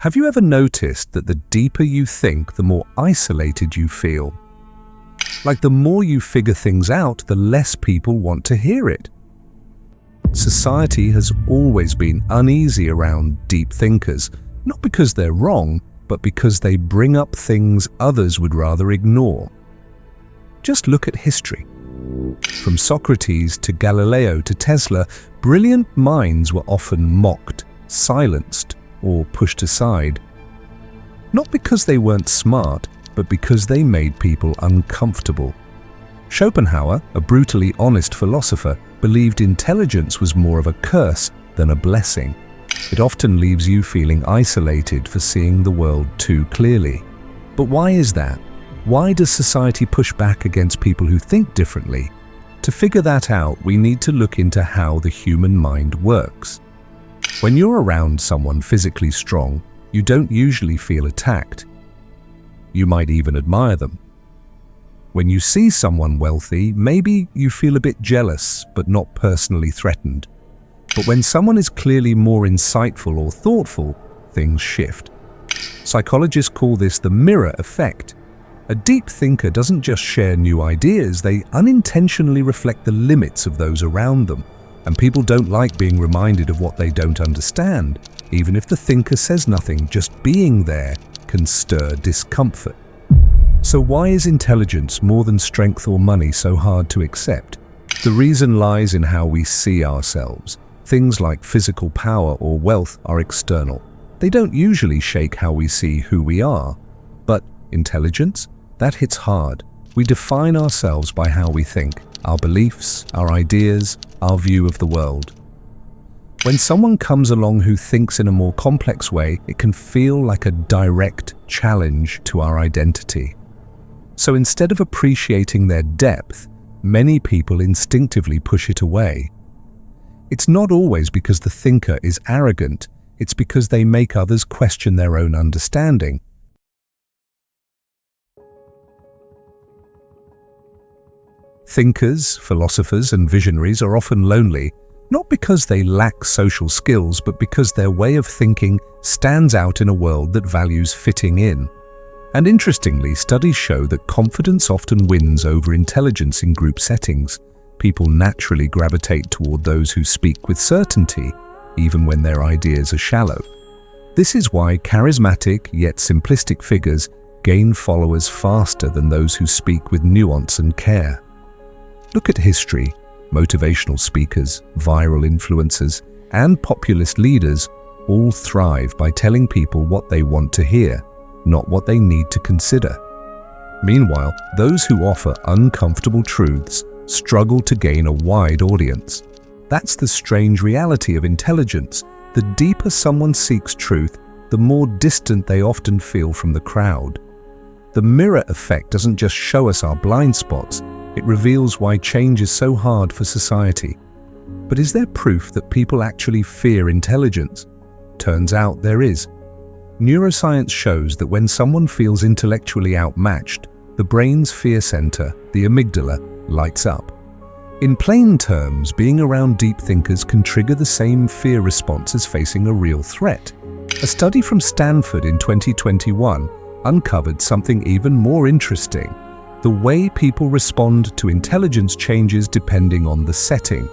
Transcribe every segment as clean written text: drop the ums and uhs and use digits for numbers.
Have you ever noticed that the deeper you think, the more isolated you feel? Like the more you figure things out, the less people want to hear it. Society has always been uneasy around deep thinkers, not because they're wrong, but because they bring up things others would rather ignore. Just look at history. From Socrates to Galileo to Tesla, brilliant minds were often mocked, silenced, or pushed aside. Not because they weren't smart, but because they made people uncomfortable. Schopenhauer, a brutally honest philosopher, believed intelligence was more of a curse than a blessing. It often leaves you feeling isolated for seeing the world too clearly. But why is that? Why does society push back against people who think differently? To figure that out, we need to look into how the human mind works. When you're around someone physically strong, you don't usually feel attacked. You might even admire them. When you see someone wealthy, maybe you feel a bit jealous, but not personally threatened. But when someone is clearly more insightful or thoughtful, things shift. Psychologists call this the mirror effect. A deep thinker doesn't just share new ideas, they unintentionally reflect the limits of those around them. And people don't like being reminded of what they don't understand. Even if the thinker says nothing, just being there can stir discomfort. So why is intelligence more than strength or money so hard to accept? The reason lies in how we see ourselves. Things like physical power or wealth are external. They don't usually shake how we see who we are. But intelligence? That hits hard. We define ourselves by how we think, our beliefs, our ideas, our view of the world. When someone comes along who thinks in a more complex way, it can feel like a direct challenge to our identity. So instead of appreciating their depth, many people instinctively push it away. It's not always because the thinker is arrogant, it's because they make others question their own understanding. Thinkers, philosophers, and visionaries are often lonely, not because they lack social skills, but because their way of thinking stands out in a world that values fitting in. And interestingly, studies show that confidence often wins over intelligence in group settings. People naturally gravitate toward those who speak with certainty, even when their ideas are shallow. This is why charismatic yet simplistic figures gain followers faster than those who speak with nuance and care. Look at history. Motivational speakers, viral influencers, and populist leaders all thrive by telling people what they want to hear, not what they need to consider. Meanwhile, those who offer uncomfortable truths struggle to gain a wide audience. That's the strange reality of intelligence. The deeper someone seeks truth, the more distant they often feel from the crowd. The mirror effect doesn't just show us our blind spots, it reveals why change is so hard for society. But is there proof that people actually fear intelligence? Turns out there is. Neuroscience shows that when someone feels intellectually outmatched, the brain's fear center, the amygdala, lights up. In plain terms, being around deep thinkers can trigger the same fear response as facing a real threat. A study from Stanford in 2021 uncovered something even more interesting. The way people respond to intelligence changes depending on the setting.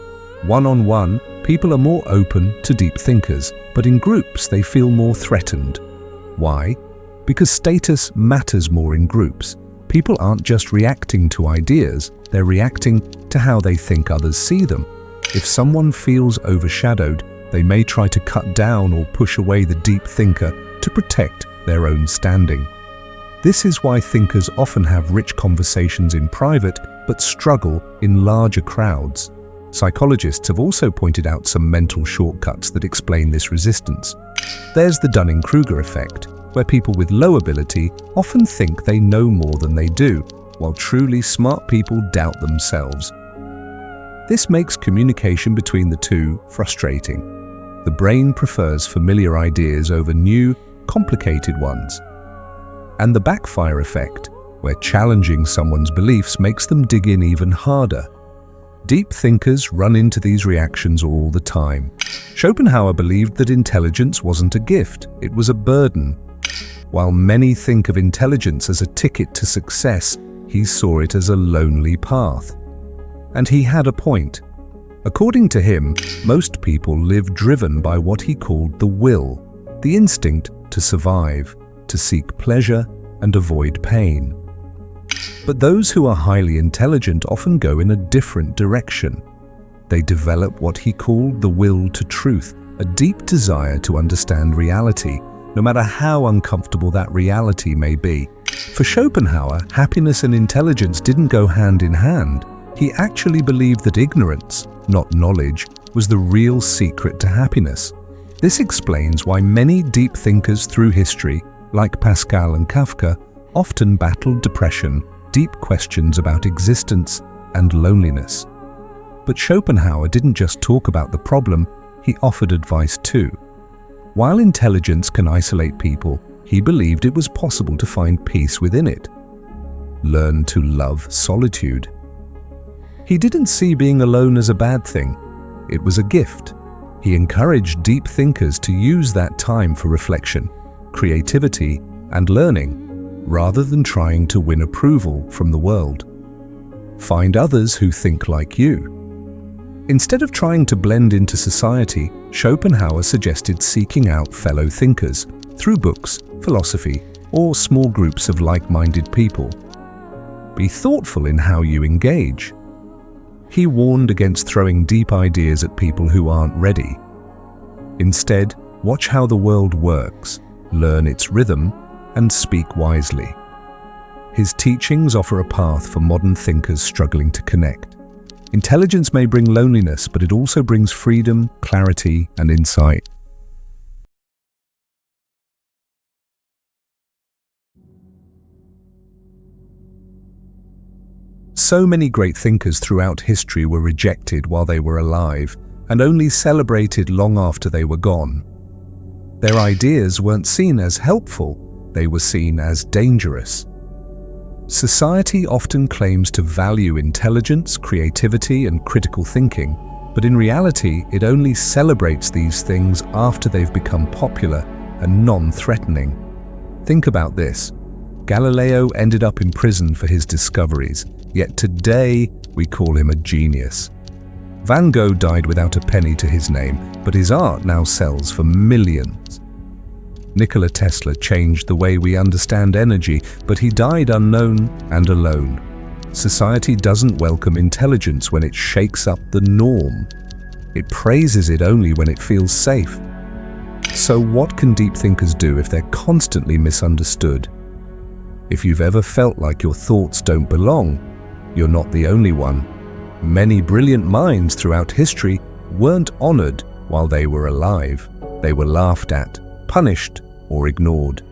One-on-one, people are more open to deep thinkers, but in groups they feel more threatened. Why? Because status matters more in groups. People aren't just reacting to ideas, they're reacting to how they think others see them. If someone feels overshadowed, they may try to cut down or push away the deep thinker to protect their own standing. This is why thinkers often have rich conversations in private, but struggle in larger crowds. Psychologists have also pointed out some mental shortcuts that explain this resistance. There's the Dunning-Kruger effect, where people with low ability often think they know more than they do, while truly smart people doubt themselves. This makes communication between the two frustrating. The brain prefers familiar ideas over new, complicated ones. And the backfire effect, where challenging someone's beliefs makes them dig in even harder. Deep thinkers run into these reactions all the time. Schopenhauer believed that intelligence wasn't a gift, it was a burden. While many think of intelligence as a ticket to success, he saw it as a lonely path. And he had a point. According to him, most people live driven by what he called the will, the instinct to survive, to seek pleasure and avoid pain. But those who are highly intelligent often go in a different direction. They develop what he called the will to truth, a deep desire to understand reality, no matter how uncomfortable that reality may be. For Schopenhauer, happiness and intelligence didn't go hand in hand. He actually believed that ignorance, not knowledge, was the real secret to happiness. This explains why many deep thinkers through history, like Pascal and Kafka, often battled depression, deep questions about existence, and loneliness. But Schopenhauer didn't just talk about the problem, he offered advice too. While intelligence can isolate people, he believed it was possible to find peace within it. Learn to love solitude. He didn't see being alone as a bad thing. It was a gift. He encouraged deep thinkers to use that time for reflection, creativity, and learning, rather than trying to win approval from the world. Find others who think like you. Instead of trying to blend into society, Schopenhauer suggested seeking out fellow thinkers through books, philosophy, or small groups of like-minded people. Be thoughtful in how you engage. He warned against throwing deep ideas at people who aren't ready. Instead, watch how the world works, learn its rhythm, and speak wisely. His teachings offer a path for modern thinkers struggling to connect. Intelligence may bring loneliness, but it also brings freedom, clarity, and insight. So many great thinkers throughout history were rejected while they were alive and only celebrated long after they were gone. Their ideas weren't seen as helpful, they were seen as dangerous. Society often claims to value intelligence, creativity, and critical thinking, but in reality, it only celebrates these things after they've become popular and non-threatening. Think about this. Galileo ended up in prison for his discoveries, yet today we call him a genius. Van Gogh died without a penny to his name, but his art now sells for millions. Nikola Tesla changed the way we understand energy, but he died unknown and alone. Society doesn't welcome intelligence when it shakes up the norm. It praises it only when it feels safe. So what can deep thinkers do if they're constantly misunderstood? If you've ever felt like your thoughts don't belong, you're not the only one. Many brilliant minds throughout history weren't honored while they were alive. They were laughed at, punished, or ignored.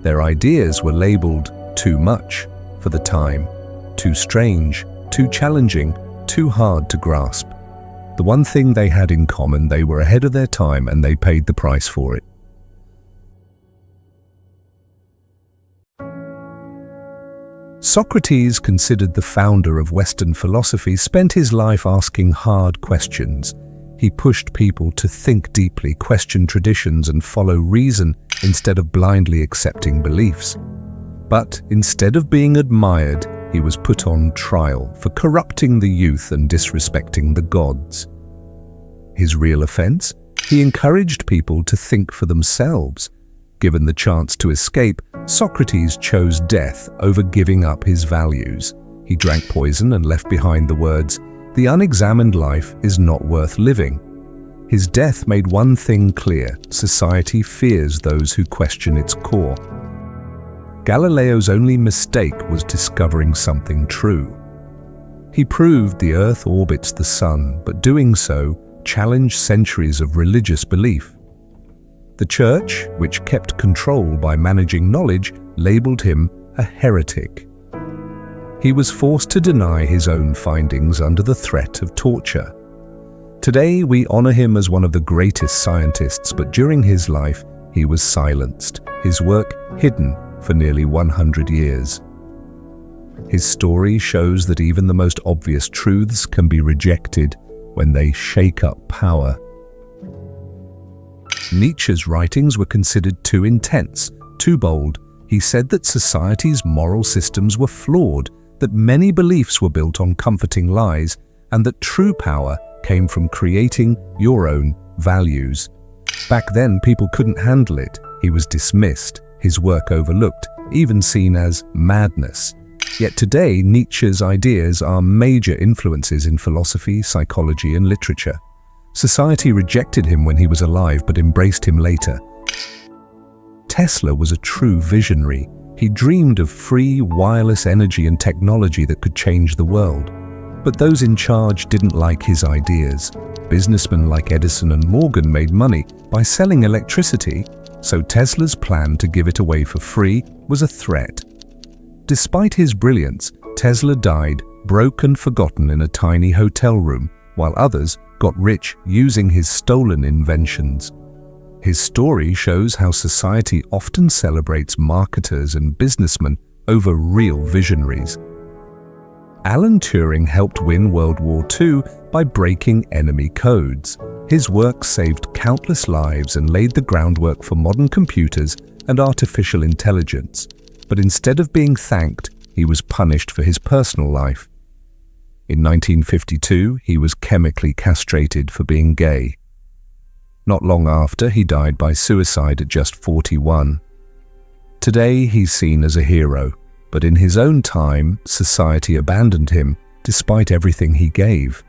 Their ideas were labeled too much for the time, too strange, too challenging, too hard to grasp. The one thing they had in common, they were ahead of their time and they paid the price for it. Socrates, considered the founder of Western philosophy, spent his life asking hard questions. He pushed people to think deeply, question traditions, and follow reason instead of blindly accepting beliefs. But instead of being admired, he was put on trial for corrupting the youth and disrespecting the gods. His real offense? He encouraged people to think for themselves. Given the chance to escape, Socrates chose death over giving up his values. He drank poison and left behind the words, "The unexamined life is not worth living." His death made one thing clear: society fears those who question its core. Galileo's only mistake was discovering something true. He proved the Earth orbits the Sun, but doing so challenged centuries of religious belief. The Church, which kept control by managing knowledge, labeled him a heretic. He was forced to deny his own findings under the threat of torture. Today, we honor him as one of the greatest scientists, but during his life, he was silenced, his work hidden for nearly 100 years. His story shows that even the most obvious truths can be rejected when they shake up power. Nietzsche's writings were considered too intense, too bold. He said that society's moral systems were flawed, that many beliefs were built on comforting lies, and that true power came from creating your own values. Back then, people couldn't handle it. He was dismissed, his work overlooked, even seen as madness. Yet today, Nietzsche's ideas are major influences in philosophy, psychology, and literature. Society rejected him when he was alive, but embraced him later. Tesla was a true visionary. He dreamed of free, wireless energy and technology that could change the world. But those in charge didn't like his ideas. Businessmen like Edison and Morgan made money by selling electricity, so Tesla's plan to give it away for free was a threat. Despite his brilliance, Tesla died broke and forgotten in a tiny hotel room, while others got rich using his stolen inventions. His story shows how society often celebrates marketers and businessmen over real visionaries. Alan Turing helped win World War II by breaking enemy codes. His work saved countless lives and laid the groundwork for modern computers and artificial intelligence. But instead of being thanked, he was punished for his personal life. In 1952, he was chemically castrated for being gay. Not long after, he died by suicide at just 41. Today, he's seen as a hero, but in his own time, society abandoned him despite everything he gave.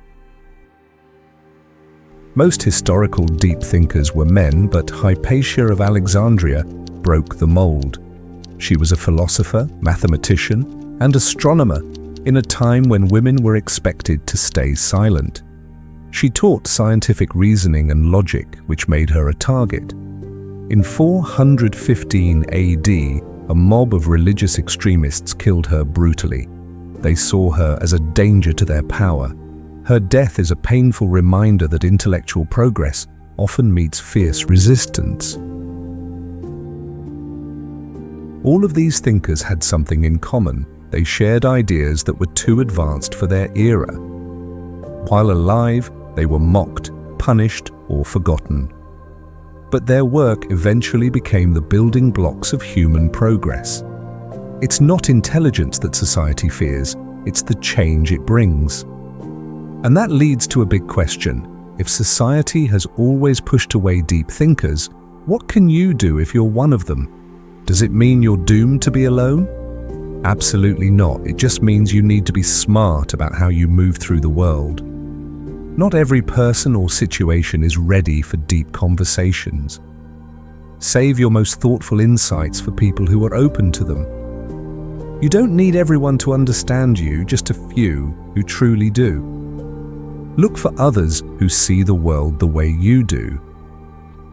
Most historical deep thinkers were men, but Hypatia of Alexandria broke the mold. She was a philosopher, mathematician, and astronomer in a time when women were expected to stay silent. She taught scientific reasoning and logic, which made her a target. In 415 AD, a mob of religious extremists killed her brutally. They saw her as a danger to their power. Her death is a painful reminder that intellectual progress often meets fierce resistance. All of these thinkers had something in common. They shared ideas that were too advanced for their era. While alive, they were mocked, punished, or forgotten. But their work eventually became the building blocks of human progress. It's not intelligence that society fears, it's the change it brings. And that leads to a big question. If society has always pushed away deep thinkers, what can you do if you're one of them? Does it mean you're doomed to be alone? Absolutely not. It just means you need to be smart about how you move through the world. Not every person or situation is ready for deep conversations. Save your most thoughtful insights for people who are open to them. You don't need everyone to understand you, just a few who truly do. Look for others who see the world the way you do.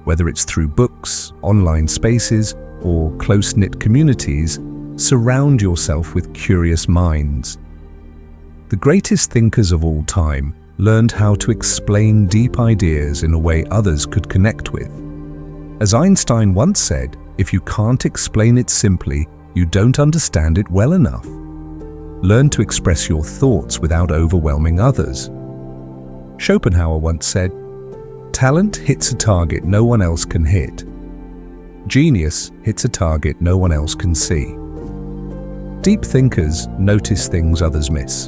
Whether it's through books, online spaces, or close-knit communities, surround yourself with curious minds. The greatest thinkers of all time learned how to explain deep ideas in a way others could connect with. As Einstein once said, if you can't explain it simply, you don't understand it well enough. Learn to express your thoughts without overwhelming others. Schopenhauer once said, "Talent hits a target no one else can hit. Genius hits a target no one else can see." Deep thinkers notice things others miss,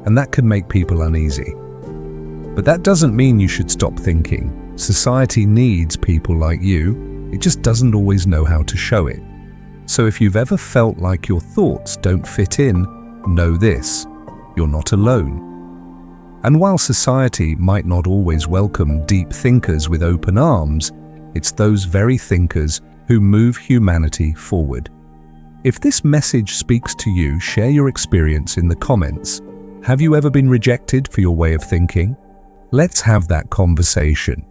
and that can make people uneasy. But that doesn't mean you should stop thinking. Society needs people like you, it just doesn't always know how to show it. So if you've ever felt like your thoughts don't fit in, know this: you're not alone. And while society might not always welcome deep thinkers with open arms, it's those very thinkers who move humanity forward. If this message speaks to you, share your experience in the comments. Have you ever been rejected for your way of thinking? Let's have that conversation.